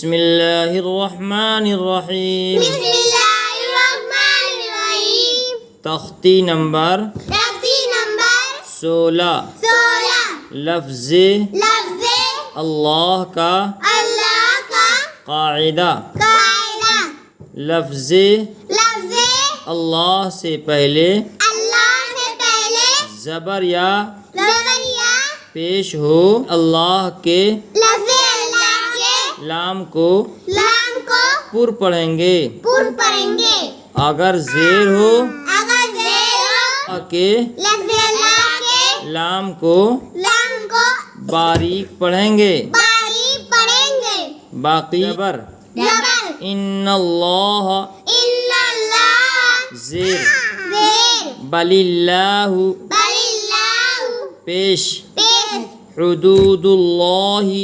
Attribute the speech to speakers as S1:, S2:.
S1: बिस्मिल्लाहिर्रहमानिर्रहीम।
S2: बिस्मिल्लाहिर्रहमानिर्रहीम।
S1: तख्ती नंबर 16। लफ्ज़े अल्लाह का कायदा। लफ्ज़े अल्लाह से पहले ज़बर या पेश हो अल्लाह के लाम को पुर पढ़ेंगे। अगर ज़ेर हो के लाम को बारीक पढ़ेंगे। बाकी ज़बर इन्नल्लाह ज़ेर बलिल्लाहु पेश हुदूदुल्लाहि